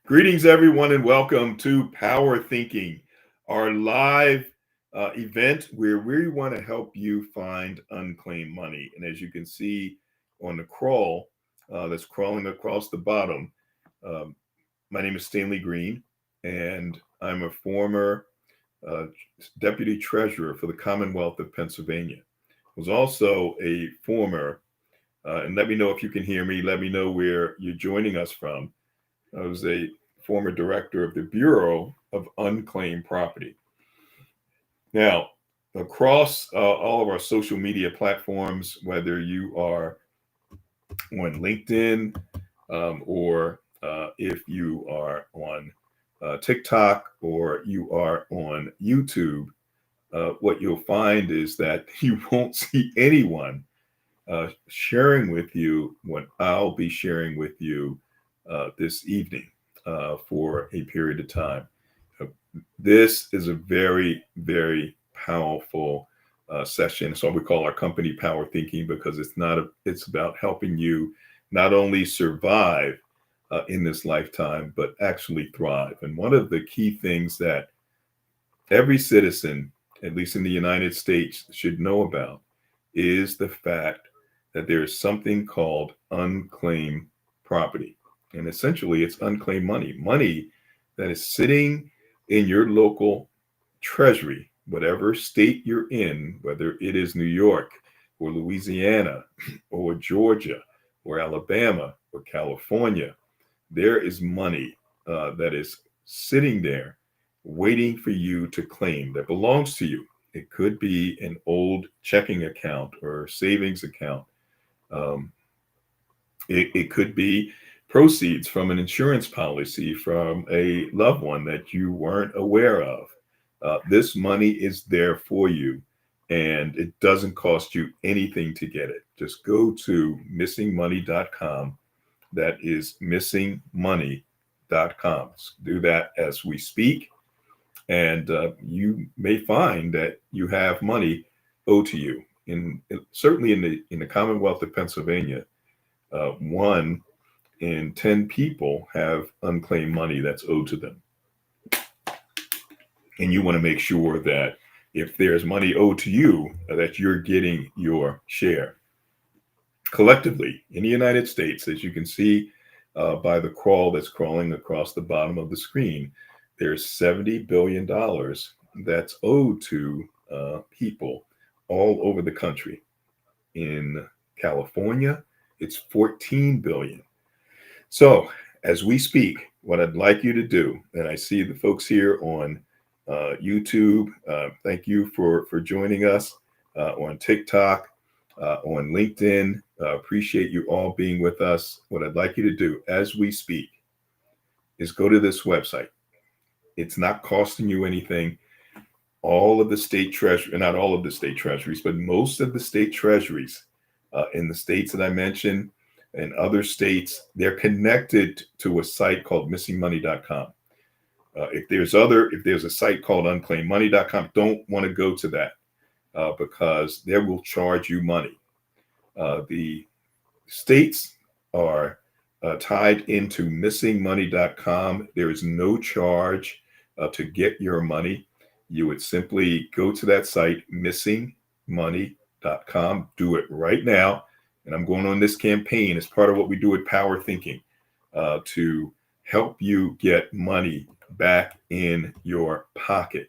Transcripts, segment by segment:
Greetings, everyone, and welcome to Power Thinking, our live event where we want to help you find unclaimed money. And as you can see on the crawl that's crawling across the bottom, um, my name is Stanley Greene, and I'm a former uh, deputy treasurer for the Commonwealth of Pennsylvania. Was also a former, and let me know if you can hear me. Let me know where you're joining us from. I was a former director of the Bureau of Unclaimed Property. Now, across all of our social media platforms, whether you are on LinkedIn or if you are on TikTok or you are on YouTube, what you'll find is that you won't see anyone sharing with you what I'll be sharing with you this evening for a period of time. Uh, this is a very, very powerful session. It's what we call our company Power Thinking because it's about helping you not only survive in this lifetime, but actually thrive. And one of the key things that every citizen, at least in the United States, should know about is the fact that there is something called unclaimed property. And essentially, it's unclaimed money that is sitting in your local treasury, whatever state you're in, whether it is New York or Louisiana or Georgia or Alabama or California. There is money that is sitting there waiting for you to claim that belongs to you. It could be an old checking account or savings account. Um, it could be proceeds from an insurance policy from a loved one that you weren't aware of. This money is there for you, and it doesn't cost you anything to get it. Just go to missingmoney.com. That is missingmoney.com. Do that as we speak, and you may find that you have money owed to you. Certainly in the Commonwealth of Pennsylvania, 1 in 10 people have unclaimed money that's owed to them. And you want to make sure that if there's money owed to you, that you're getting your share. Collectively, in the United States, as you can see by the crawl that's crawling across the bottom of the screen, there's $70 billion that's owed to people all over the country. In California, it's 14 billion. So, as we speak, what I'd like you to do, and I see the folks here on YouTube, thank you for joining us on TikTok, on LinkedIn. Appreciate you all being with us. What I'd like you to do as we speak is go to this website. It's not costing you anything. All of the state treasury, not all of the state treasuries, but most of the state treasuries in the states that I mentioned and other states, they're connected to a site called missingmoney.com. If there's a site called unclaimedmoney.com, don't want to go to that because they will charge you money. The states are tied into missingmoney.com. There is no charge to get your money. You would simply go to that site, missingmoney.com. Do it right now. And I'm going on this campaign as part of what we do with Power Thinking to help you get money back in your pocket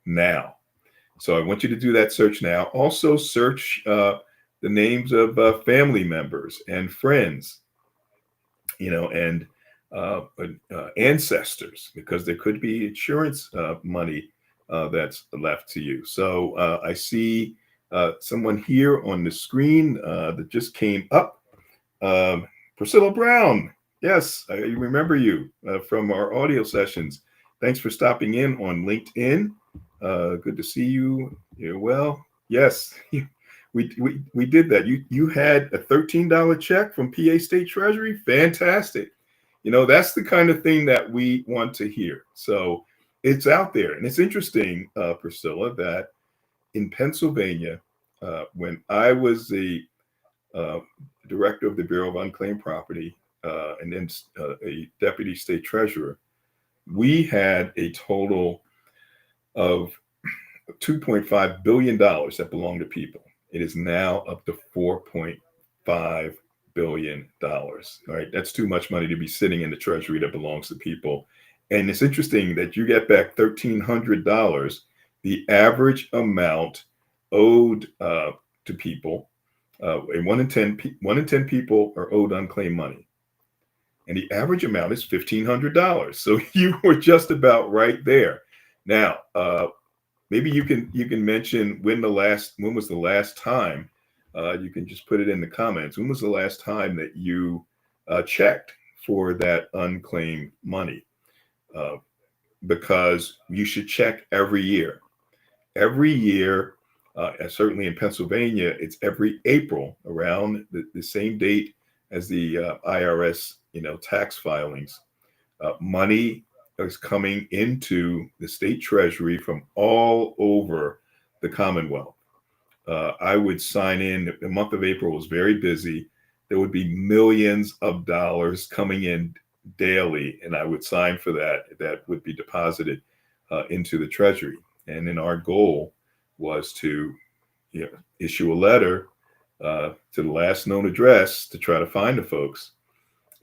now. So I want you to do that search now. Also search the names of family members and friends, and ancestors, because there could be insurance money that's left to you. So I see someone here on the screen that just came up. Priscilla Brown. Yes, I remember you from our audio sessions. Thanks for stopping in on LinkedIn. Good to see you. You're well. Yes, we did that. You had a $13 check from PA State Treasury. Fantastic. That's the kind of thing that we want to hear. So it's out there. And it's interesting, Priscilla, that in Pennsylvania, when I was the director of the Bureau of Unclaimed Property, and then a deputy state treasurer, we had a total of $2.5 billion that belonged to people. It is now up to $4.5 billion. All right. That's too much money to be sitting in the treasury that belongs to people. And it's interesting that you get back $1,300. The average amount owed to people, and 1 in 10 people are owed unclaimed money. And the average amount is $1,500. So you were just about right there. Now, maybe you can mention when was the last time, you can just put it in the comments. When was the last time that you checked for that unclaimed money? Because you should check every year. Every year, and certainly in Pennsylvania, it's every April around the same date as the IRS, tax filings. Money is coming into the state treasury from all over the Commonwealth. I would sign in. The month of April was very busy. There would be millions of dollars coming in daily, and I would sign for that. That would be deposited into the treasury. And then our goal was to issue a letter to the last known address to try to find the folks.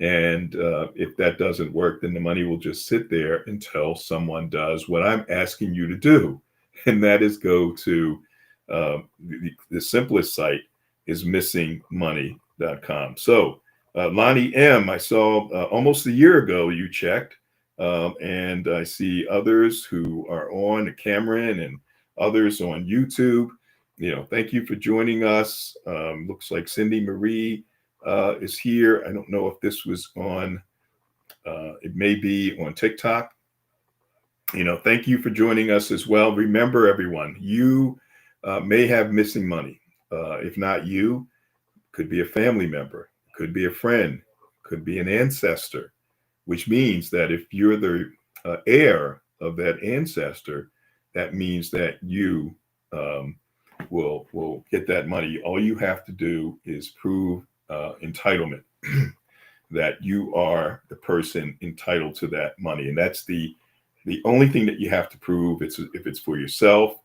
And if that doesn't work, then the money will just sit there until someone does what I'm asking you to do. And that is go to the simplest site is missingmoney.com. So Lonnie M., I saw almost a year ago you checked, and I see others who are on, Cameron and others on YouTube. Thank you for joining us. Looks like Cindy Marie is here. I don't know if this was on, it may be on TikTok. Thank you for joining us as well. Remember, everyone, you may have missing money. If not you, could be a family member, could be a friend, could be an ancestor, which means that if you're the heir of that ancestor, that means that you will get that money. All you have to do is prove entitlement, that you are the person entitled to that money. And that's the only thing that you have to prove. If it's for yourself,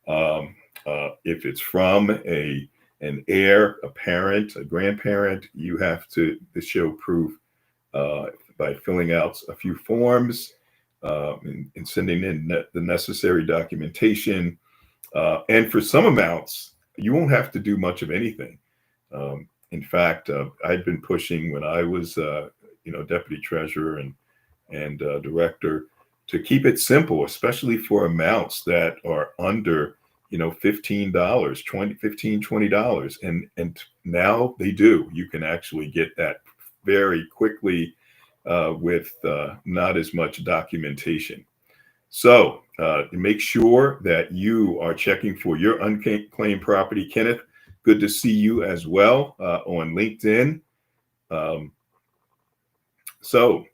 if it's from an heir, a parent, a grandparent, you have to show proof by filling out a few forms and sending in the necessary documentation. And for some amounts, you won't have to do much of anything. In fact, I'd been pushing when I was, deputy treasurer and director, to keep it simple, especially for amounts that are under, $15, $20. And now they do. You can actually get that very quickly with not as much documentation. So make sure that you are checking for your unclaimed property. Kenneth, good to see you as well on LinkedIn. So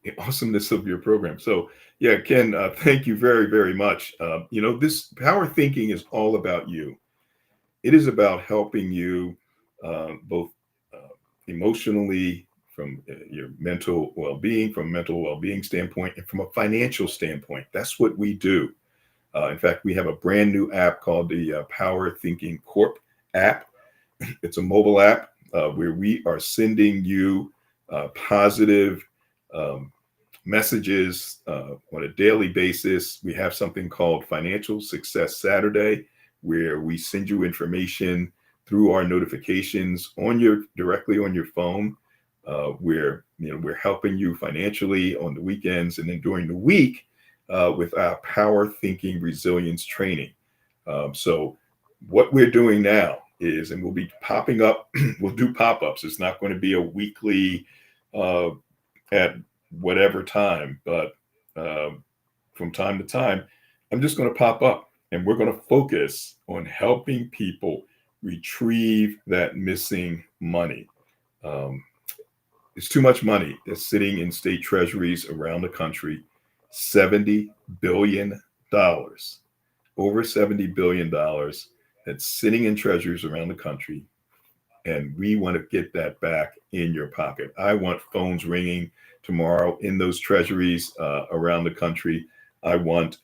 the awesomeness of your program. So yeah, Ken, thank you very, very much. This power thinking is all about you. It is about helping you both emotionally, from your mental well-being, from a mental well-being standpoint, and from a financial standpoint. That's what we do. In fact, we have a brand new app called the Power Thinking Corp app. It's a mobile app where we are sending you positive messages on a daily basis. We have something called Financial Success Saturday, where we send you information through our notifications directly on your phone. We're helping you financially on the weekends, and then during the week with our Power Thinking Resilience training. So what we're doing now is, and we'll be popping up, we'll do pop-ups. It's not going to be a weekly at whatever time, but from time to time, I'm just going to pop up, and we're going to focus on helping people retrieve that missing money. It's too much money that's sitting in state treasuries around the country. $70 billion, over $70 billion that's sitting in treasuries around the country. And we want to get that back in your pocket. I want phones ringing tomorrow in those treasuries around the country. I want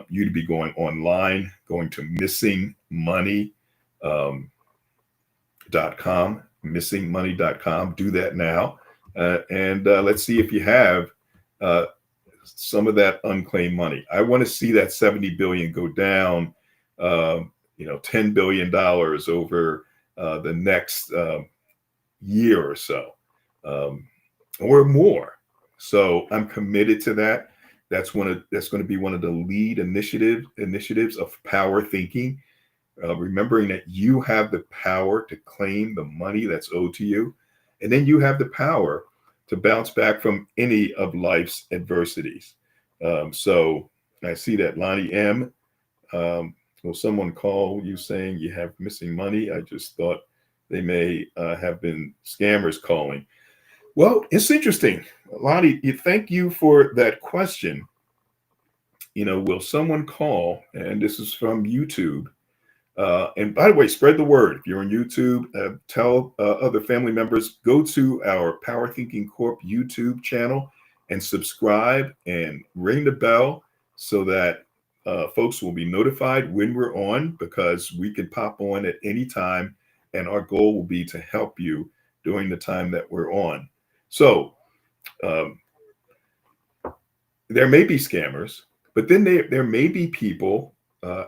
you to be going online, going to missingmoney.com, missingmoney.com. Do that now. And let's see if you have uh, some of that unclaimed money. I want to see that 70 billion go down, $10 billion over the next year or so, or more. So I'm committed to that. That's going to be one of the lead initiatives of power thinking. Remembering that you have the power to claim the money that's owed to you, and then you have the power to bounce back from any of life's adversities. So I see that Lonnie M. Will someone call you saying you have missing money? I just thought they may have been scammers calling. Well, it's interesting, Lonnie. Thank you for that question. Will someone call? And this is from YouTube. And by the way, spread the word. If you're on YouTube, tell other family members, go to our Power Thinking Corp YouTube channel and subscribe and ring the bell so that folks will be notified when we're on, because we can pop on at any time. And our goal will be to help you during the time that we're on. So there may be scammers, but then there may be people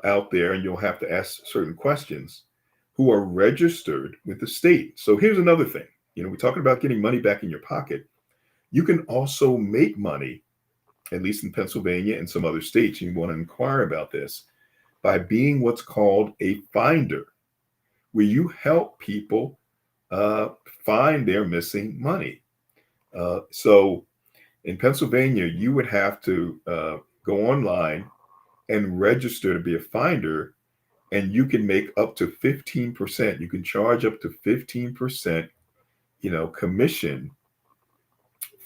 out there, and you'll have to ask certain questions, who are registered with the state. So here's another thing. We're talking about getting money back in your pocket. You can also make money, at least in Pennsylvania and some other states. You want to inquire about this by being what's called a finder, where you help people find their missing money. So in Pennsylvania, you would have to go online and register to be a finder, and you can make up to 15%. You can charge up to 15%, commission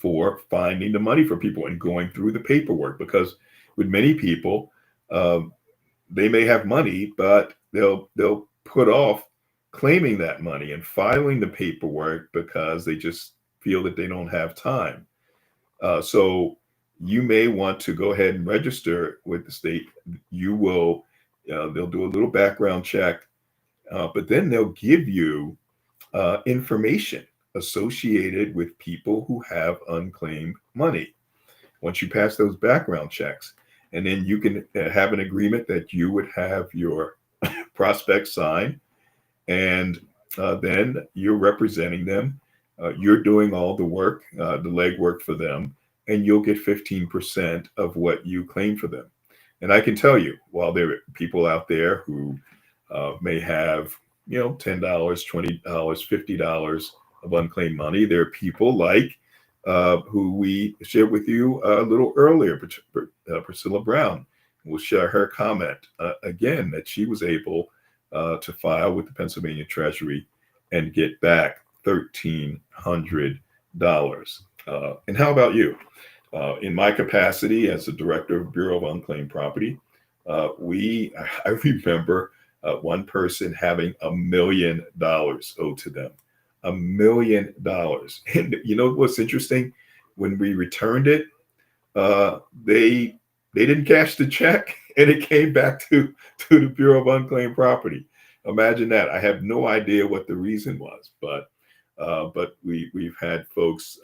for finding the money for people and going through the paperwork. Because with many people, they may have money, but they'll put off claiming that money and filing the paperwork because they just feel that they don't have time. So you may want to go ahead and register with the state. They'll do a little background check, but then they'll give you information associated with people who have unclaimed money. Once you pass those background checks, and then you can have an agreement that you would have your prospect sign, and then you're representing them. You're doing all the work, the legwork for them, and you'll get 15% of what you claim for them. And I can tell you, while there are people out there who may have, $10, $20, $50 of unclaimed money, there are people like who we shared with you a little earlier, Priscilla Brown. We'll share her comment again, that she was able to file with the Pennsylvania Treasury and get back $1,300. And how about you? In my capacity as the director of Bureau of Unclaimed Property, I remember one person having $1 million owed to them. $1 million. And you know what's interesting? When we returned it, they didn't cash the check, and it came back to the Bureau of Unclaimed Property. Imagine that. I have no idea what the reason was, but we've had folks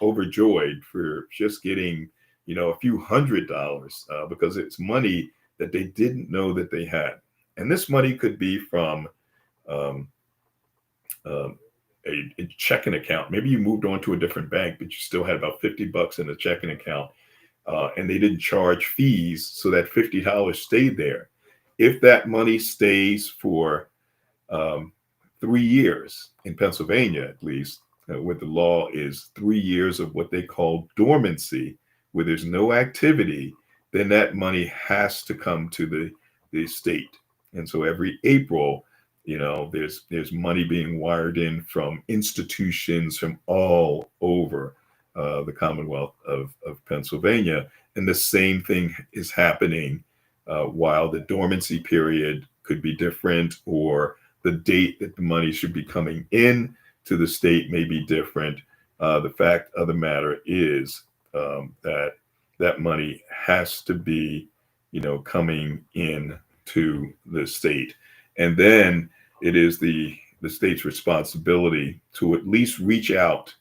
overjoyed for just getting a few $100s because it's money that they didn't know that they had. And this money could be from a checking account. Maybe you moved on to a different bank, but you still had about $50 in the checking account, and they didn't charge fees, so that $50 stayed there. If that money stays for 3 years in Pennsylvania, at least, what the law is 3 years of what they call dormancy, where there's no activity, then that money has to come to the state. And so every April, there's money being wired in from institutions from all over the Commonwealth of Pennsylvania. And the same thing is happening while the dormancy period could be different, or the date that the money should be coming in to the state may be different. The fact of the matter is that money has to be, coming in to the state. And then it is the state's responsibility to at least reach out.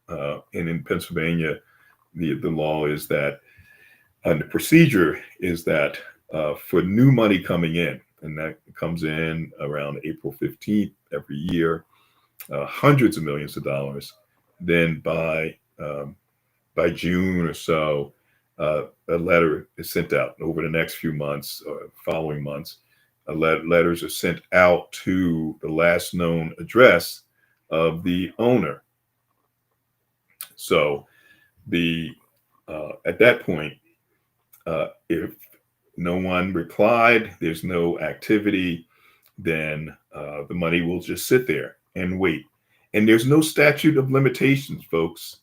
And in Pennsylvania, the law is that, and the procedure is that for new money coming in, and that comes in around April 15th every year, hundreds of millions of dollars, then by June or so, a letter is sent out over the next few months or following months. Letters are sent out to the last known address of the owner. So at that point, if no one replied, there's no activity, then the money will just sit there and wait. And there's no statute of limitations, folks.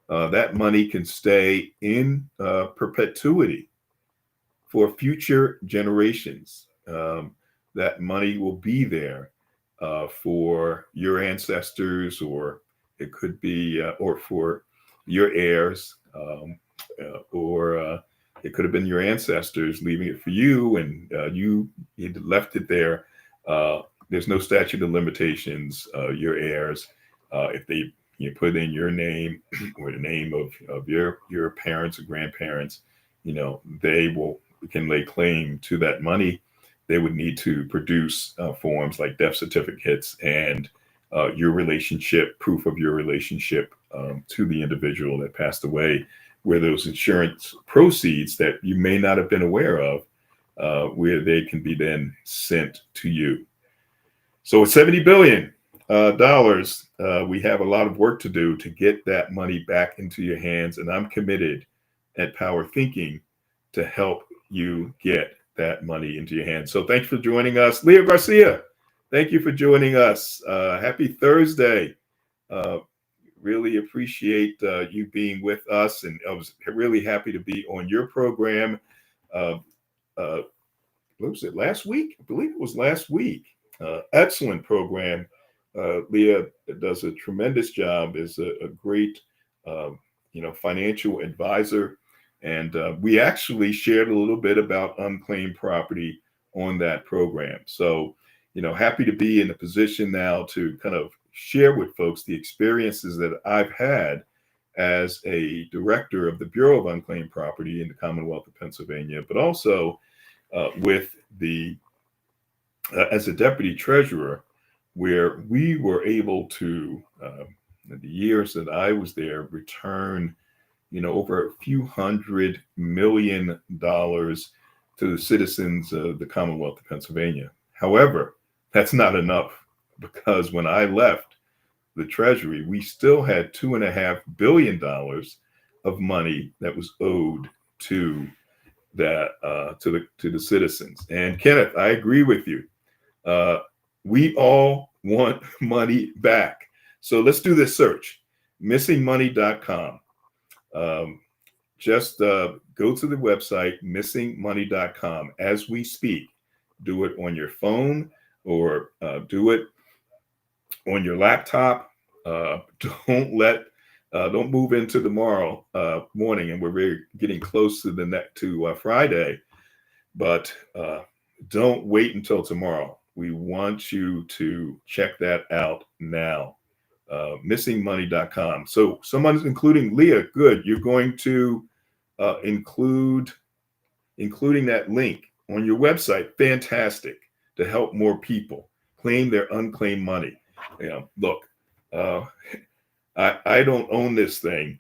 That money can stay in perpetuity for future generations. That money will be there for your ancestors, or it could be, or for your heirs, or it could have been your ancestors leaving it for you, and you left it there. There's no statute of limitations. Your heirs, if they put in your name or the name of your parents or grandparents, they can lay claim to that money. They would need to produce forms like death certificates and your relationship, proof of your relationship to the individual that passed away, where those insurance proceeds that you may not have been aware of, where they can be then sent to you. So with $70 billion, we have a lot of work to do to get that money back into your hands. And I'm committed at PowerThinking to help you get that money into your hands. So thanks for joining us. Leah Garcia, thank you for joining us. Happy Thursday. Really appreciate you being with us. And I was really happy to be on your program. What was it, last week? I believe it was last week. Excellent program. Leah does a tremendous job, is a great, financial advisor. And we actually shared a little bit about unclaimed property on that program. So, happy to be in a position now to kind of share with folks the experiences that I've had as a director of the Bureau of Unclaimed Property in the Commonwealth of Pennsylvania, but also with as a deputy treasurer, where we were able to, in the years that I was there, return, over a few $100 million to the citizens of the Commonwealth of Pennsylvania. However, that's not enough, because when I left the Treasury, we still had $2.5 billion of money that was owed to that to the citizens. And Kenneth, I agree with you. We all want money back. So let's do this search, missingmoney.com. Just go to the website, missingmoney.com, as we speak. Do it on your phone or do it on your laptop. Don't move into tomorrow morning, and we're getting close to Friday, but don't wait until tomorrow. We want you to check that out now. Missingmoney.com. So someone's including Leah. Good. You're going to including that link on your website. Fantastic. To help more people claim their unclaimed money. Look, I don't own this thing.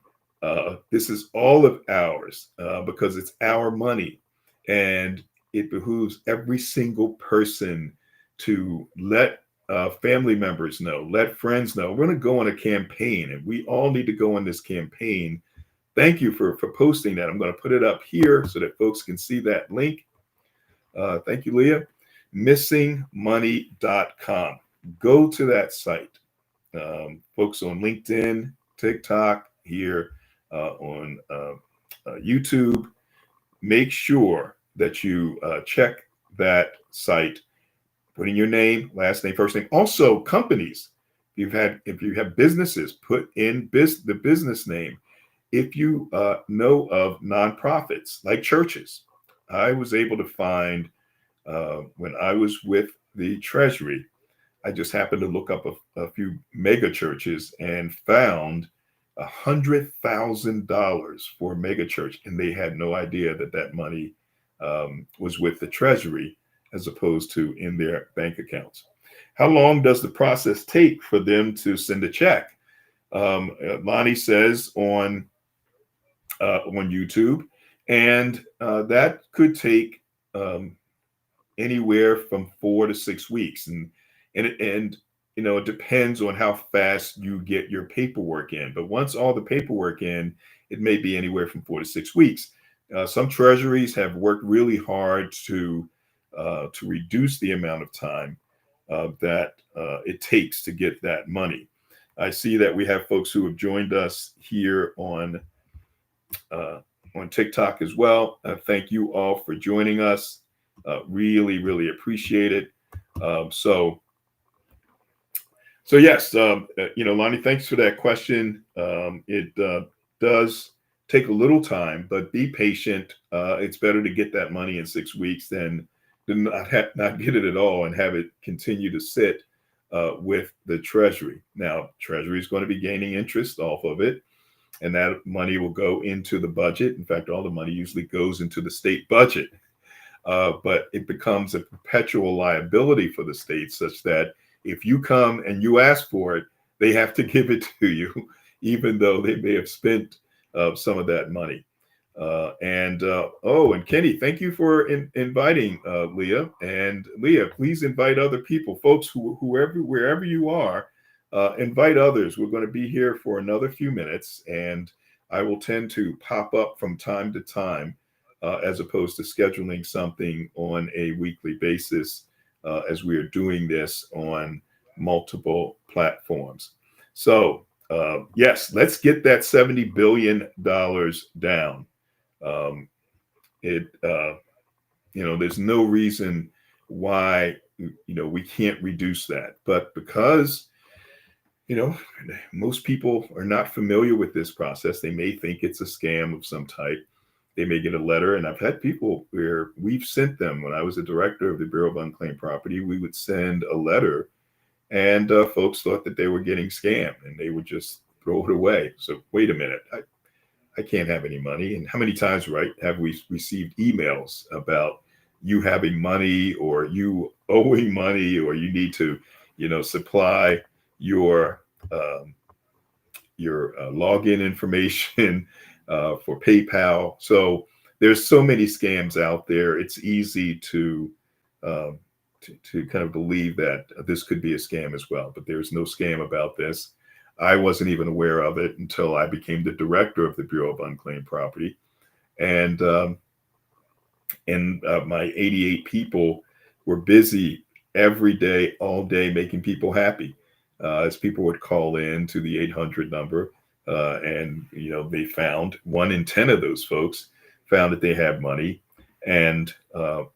This is all of ours because it's our money, and it behooves every single person to let family members know, let friends know. We're going to go on a campaign, and we all need to go on this campaign. Thank you for posting that. I'm going to put it up here so that folks can see that link. Thank you, Leah. Missingmoney.com. Go to that site. Folks on LinkedIn, TikTok, here on YouTube, make sure that you check that site. put in your name, last name, first name. Also, companies. If you have businesses, put in the business name. If you know of nonprofits like churches, I was able to find when I was with the Treasury, I just happened to look up a few mega churches and found $100,000 for a mega church, and they had no idea that that money was with the Treasury as opposed to in their bank accounts. How long does the process take for them to send a check? Lonnie says on YouTube, and that could take anywhere from 4 to 6 weeks, and it depends on how fast you get your paperwork in. But once all the paperwork in, it may be anywhere from 4 to 6 weeks. Some treasuries have worked really hard to reduce the amount of time that it takes to get that money. I see that we have folks who have joined us here on TikTok as well. Thank you all for joining us. Really, really appreciate it. So yes, Lonnie, thanks for that question. It does take a little time, but be patient. It's better to get that money in 6 weeks than not get it at all and have it continue to sit with the Treasury. Now, Treasury is going to be gaining interest off of it, and that money will go into the budget. In fact, all the money usually goes into the state budget, but it becomes a perpetual liability for the state, such that if you come and you ask for it, they have to give it to you, even though they may have spent some of that money. And Kenny, thank you for inviting Leah. And Leah, please invite other people, folks, wherever you are, invite others. We're going to be here for another few minutes, and I will tend to pop up from time to time, as opposed to scheduling something on a weekly basis, as we are doing this on multiple platforms. So yes, let's get that $70 billion down. There's no reason why we can't reduce that, but because most people are not familiar with this process, they may think it's a scam of some type. They may get a letter, and I've had people where we've sent them. When I was a director of the Bureau of Unclaimed Property, we would send a letter, and folks thought that they were getting scammed, and they would just throw it away. So wait a minute, I can't have any money. And how many times, right, have we received emails about you having money or you owing money, or you need to, supply your login information for PayPal. So there's so many scams out there. It's easy to kind of believe that this could be a scam as well, but there's no scam about this. I wasn't even aware of it until I became the director of the Bureau of Unclaimed Property. And my 88 people were busy every day, all day, making people happy. As people would call in to the 800 number, and they found 1 in 10 of those folks found that they had money. And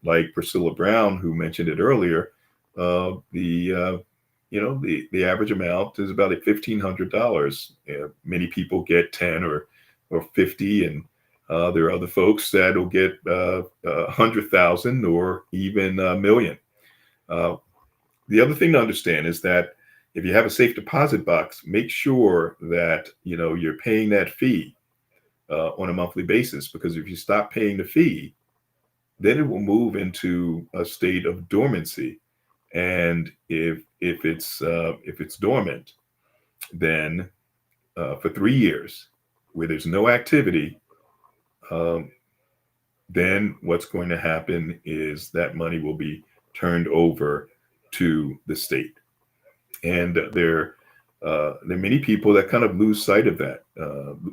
like Priscilla Brown, who mentioned it earlier, the average amount is about $1,500. Many people get 10 or 50, and there are other folks that will get 100,000 or even a million. The other thing to understand is that if you have a safe deposit box, make sure that you're paying that fee on a monthly basis, because if you stop paying the fee, then it will move into a state of dormancy. And if it's dormant, then for 3 years, where there's no activity, then what's going to happen is that money will be turned over to the state. And there are many people that kind of lose sight of that,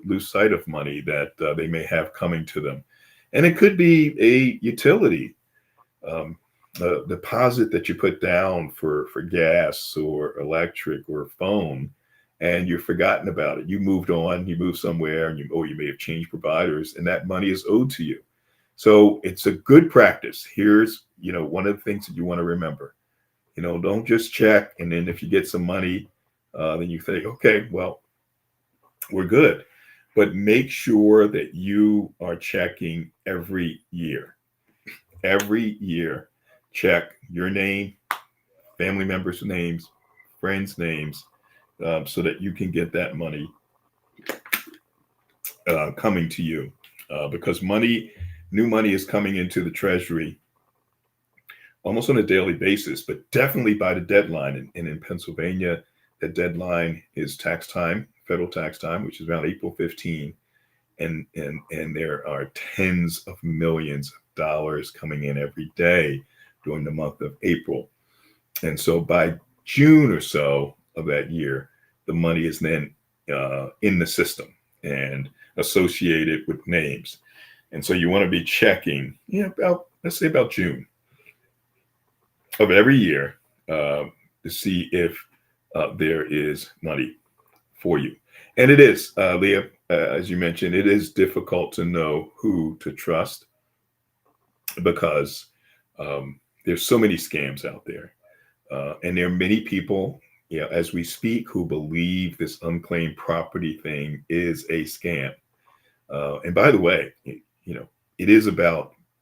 lose sight of money that they may have coming to them. And it could be a utility deposit that you put down for gas or electric or phone, and you've forgotten about it. You moved on, you moved somewhere, and you may have changed providers, and that money is owed to you. So it's a good practice. Here's one of the things that you want to remember. Don't just check. And then if you get some money, then you think, okay, well, we're good. But make sure that you are checking every year. Every year, check your name, family members' names, friends' names, so that you can get that money coming to you. Because new money is coming into the Treasury almost on a daily basis, but definitely by the deadline. And in Pennsylvania, the deadline is tax time, federal tax time, which is around April 15. And there are tens of millions of dollars coming in every day during the month of April. And so by June or so of that year, the money is then in the system and associated with names. And so you want to be checking, let's say about June of every year to see if there is money for you. And it is, Leah, as you mentioned, it is difficult to know who to trust because there's so many scams out there. And there are many people, as we speak, who believe this unclaimed property thing is a scam. And by the way, it is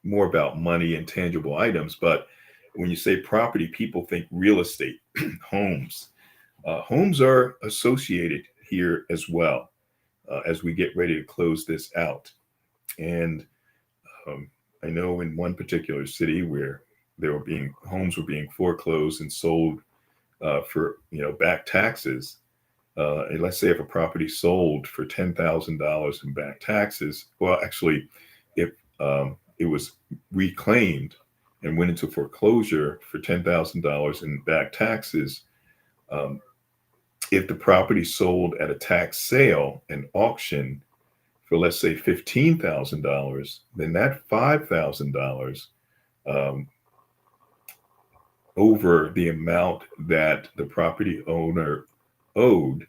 more about money and tangible items. But when you say property, people think real estate, homes. Homes are associated here as well as we get ready to close this out. And I know in one particular city where homes were being foreclosed and sold for back taxes. And let's say if a property sold for $10,000 in back taxes, well, actually, if it was reclaimed and went into foreclosure for $10,000 in back taxes, if the property sold at a tax sale and auction for, let's say, $15,000, then that $5,000 over the amount that the property owner owed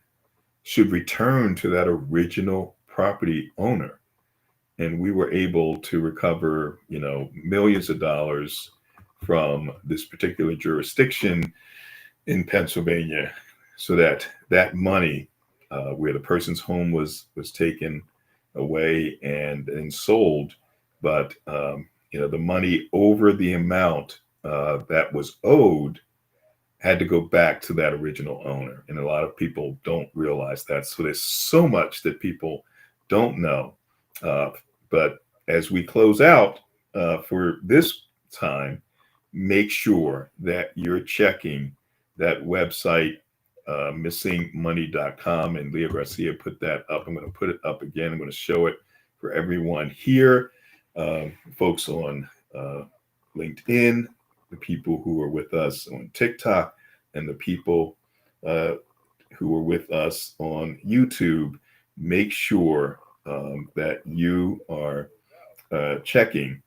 should return to that original property owner. And we were able to recover, millions of dollars from this particular jurisdiction in Pennsylvania, so that money where the person's home was taken away and sold, but the money over the amount that was owed had to go back to that original owner. And a lot of people don't realize that. So there's so much that people don't know. But as we close out for this time, make sure that you're checking that website, missingmoney.com. And Leah Garcia put that up. I'm going to put it up again. I'm going to show it for everyone here, folks on LinkedIn, the people who are with us on TikTok, and the people who are with us on YouTube. Make sure that you are checking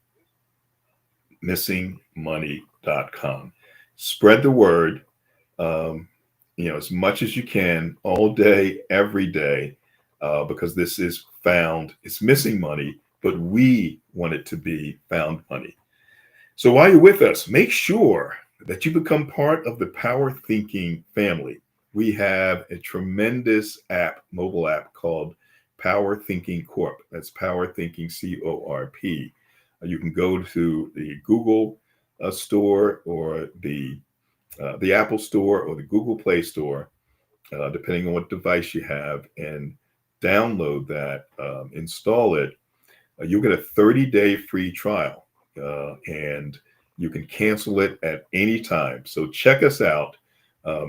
missingmoney.com. Spread the word, as much as you can, all day, every day, because this is it's missing money, but we want it to be found money. So while you're with us, make sure that you become part of the Power Thinking family. We have a tremendous mobile app called Power Thinking Corp. That's Power Thinking CORP. You can go to the Google store or the Apple Store or the Google Play Store, depending on what device you have, and download that, install it. You'll get a 30-day free trial, and you can cancel it at any time. So check us out.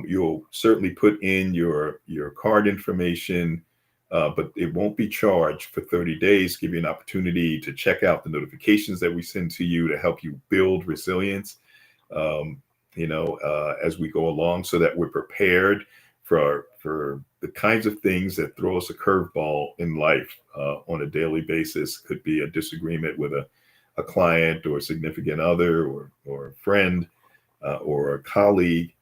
You'll certainly put in your card information, but it won't be charged for 30 days. Give you an opportunity to check out the notifications that we send to you to help you build resilience, as we go along, so that we're prepared for the kinds of things that throw us a curveball in life on a daily basis. Could be a disagreement with a client or a significant other or a friend or a colleague,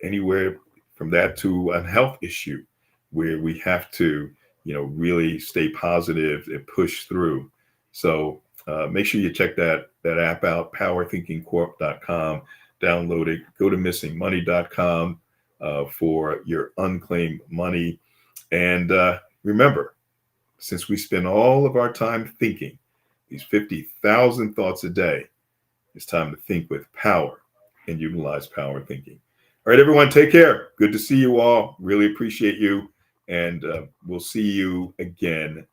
anywhere from that to a health issue where we have to, really stay positive and push through. So make sure you check that app out, powerthinkingcorp.com. download it. Go to missingmoney.com for your unclaimed money. And remember, since we spend all of our time thinking, these 50,000 thoughts a day, it's time to think with power and utilize power thinking. All right, everyone, take care. Good to see you all. Really appreciate you. And we'll see you again